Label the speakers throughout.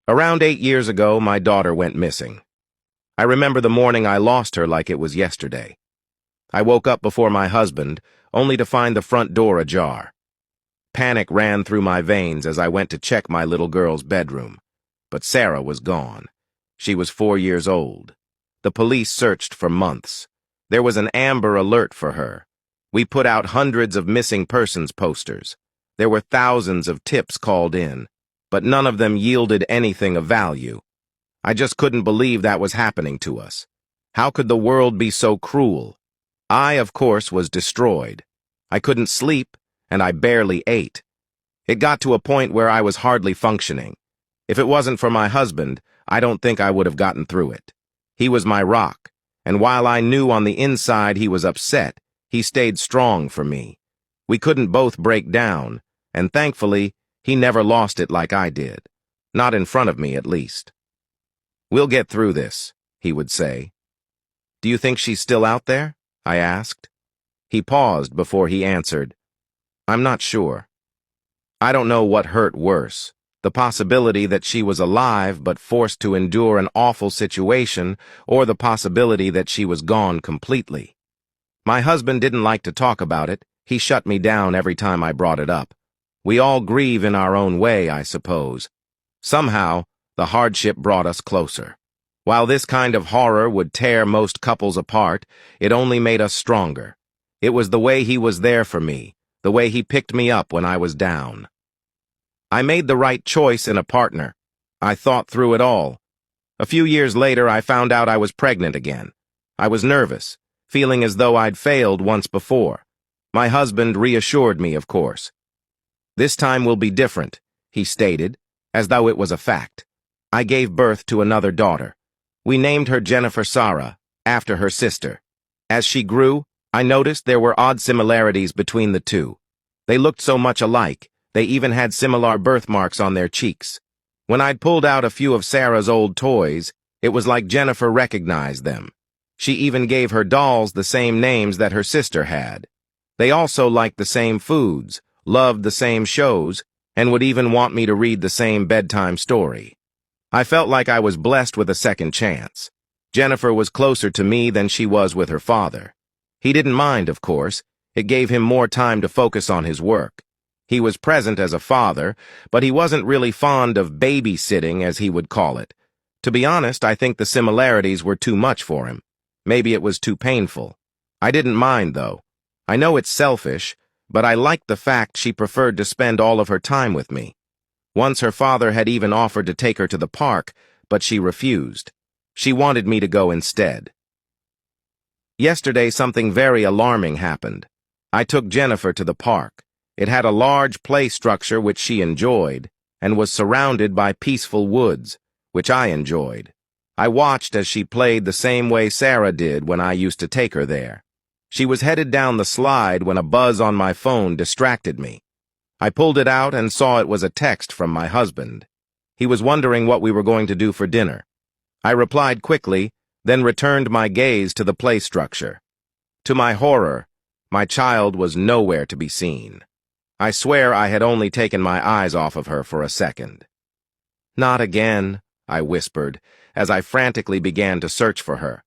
Speaker 1: Around 8 years ago, my daughter went missing. I remember the morning I lost her like it was yesterday. I woke up before my husband, only to find the front door ajar. Panic ran through my veins as I went to check my little girl's bedroom. But Sarah was gone. She was 4 years old. The police searched for months. There was an Amber Alert for her. We put out hundreds of missing persons posters. There were thousands of tips called in, but none of them yielded anything of value. I just couldn't believe that was happening to us. How could the world be so cruel? I, of course, was destroyed. I couldn't sleep, and I barely ate. It got to a point where I was hardly functioning. If it wasn't for my husband, I don't think I would have gotten through it. He was my rock, and while I knew on the inside he was upset, he stayed strong for me. We couldn't both break down, and thankfully, he never lost it like I did. Not in front of me, at least. "We'll get through this," he would say. "Do you think she's still out there?" I asked. He paused before he answered, "I'm not sure. I don't know what hurt worse, the possibility that she was alive but forced to endure an awful situation, or the possibility that she was gone completely." My husband didn't like to talk about it. He shut me down every time I brought it up. We all grieve in our own way, I suppose. Somehow, the hardship brought us closer. While this kind of horror would tear most couples apart, it only made us stronger. It was the way he was there for me, the way he picked me up when I was down. I made the right choice in a partner. I thought through it all. A few years later, I found out I was pregnant again. I was nervous, feeling as though I'd failed once before. My husband reassured me, of course. "This time will be different," he stated, as though it was a fact. I gave birth to another daughter. We named her Jennifer Sarah, after her sister. As she grew, I noticed there were odd similarities between the two. They looked so much alike, they even had similar birthmarks on their cheeks. When I'd pulled out a few of Sarah's old toys, it was like Jennifer recognized them. She even gave her dolls the same names that her sister had. They also liked the same foods, loved the same shows, and would even want me to read the same bedtime story. I felt like I was blessed with a second chance. Jennifer was closer to me than she was with her father. He didn't mind, of course. It gave him more time to focus on his work. He was present as a father, but he wasn't really fond of babysitting, as he would call it. To be honest, I think the similarities were too much for him. Maybe it was too painful. I didn't mind, though. I know it's selfish, but I liked the fact she preferred to spend all of her time with me. Once her father had even offered to take her to the park, but she refused. She wanted me to go instead. Yesterday, something very alarming happened. I took Jennifer to the park. It had a large play structure which she enjoyed, and was surrounded by peaceful woods, which I enjoyed. I watched as she played the same way Sarah did when I used to take her there. She was headed down the slide when a buzz on my phone distracted me. I pulled it out and saw it was a text from my husband. He was wondering what we were going to do for dinner. I replied quickly, then returned my gaze to the play structure. To my horror, my child was nowhere to be seen. I swear I had only taken my eyes off of her for a second. "Not again," I whispered, as I frantically began to search for her.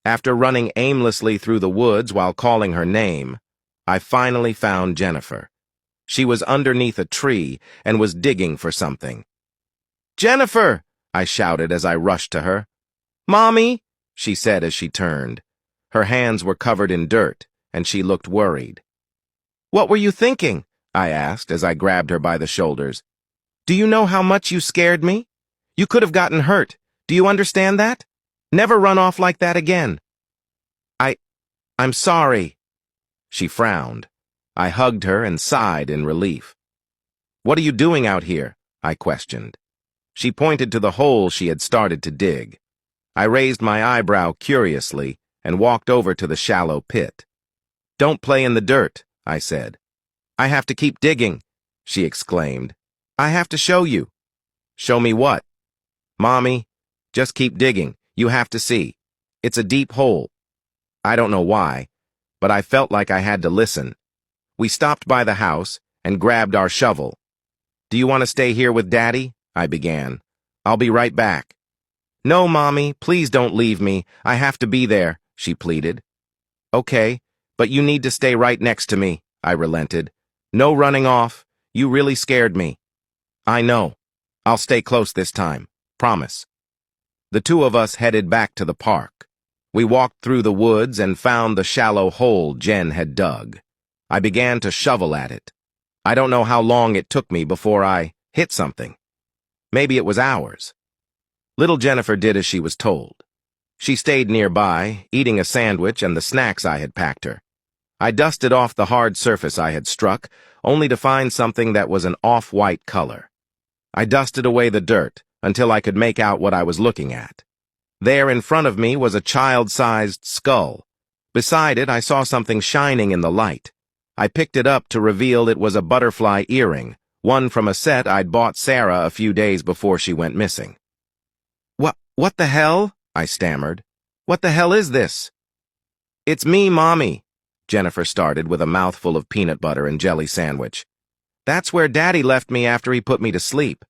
Speaker 1: After running aimlessly through the woods while calling her name, I finally found Jennifer. She was underneath a tree and was digging for something. "Jennifer!" I shouted as I rushed to her. "Mommy!" she said as she turned. Her hands were covered in dirt, and she looked worried. "What were you thinking?" I asked as I grabbed her by the shoulders. "Do you know how much you scared me? You could have gotten hurt. Do you understand that? Never run off like that again." I'm sorry." She frowned. I hugged her and sighed in relief. "What are you doing out here?" I questioned. She pointed to the hole she had started to dig. I raised my eyebrow curiously and walked over to the shallow pit. "Don't play in the dirt," I said. "I have to keep digging," she exclaimed. "I have to show you." "Show me what?" "Mommy, just keep digging. You have to see. It's a deep hole." I don't know why, but I felt like I had to listen. We stopped by the house and grabbed our shovel. "Do you want to stay here with Daddy?" I began. I'll be right back. No, Mommy, please don't leave me. I have to be there, she pleaded. Okay, but you need to stay right next to me, I relented. No running off. You really scared me. I know. I'll stay close this time. Promise. The two of us headed back to the park. We walked through the woods and found the shallow hole Jen had dug. I began to shovel at it. I don't know how long it took me before I hit something. Maybe it was hours. Little Jennifer did as she was told. She stayed nearby, eating a sandwich and the snacks I had packed her. I dusted off the hard surface I had struck, only to find something that was an off-white color. I dusted away the dirt until I could make out what I was looking at. There in front of me was a child-sized skull. Beside it, I saw something shining in the light. I picked it up to reveal it was a butterfly earring, one from a set I'd bought Sarah a few days before she went missing. What the hell? I stammered. What the hell is this? It's me, Mommy, Jennifer started with a mouthful of peanut butter and jelly sandwich. That's where Daddy left me after he put me to sleep.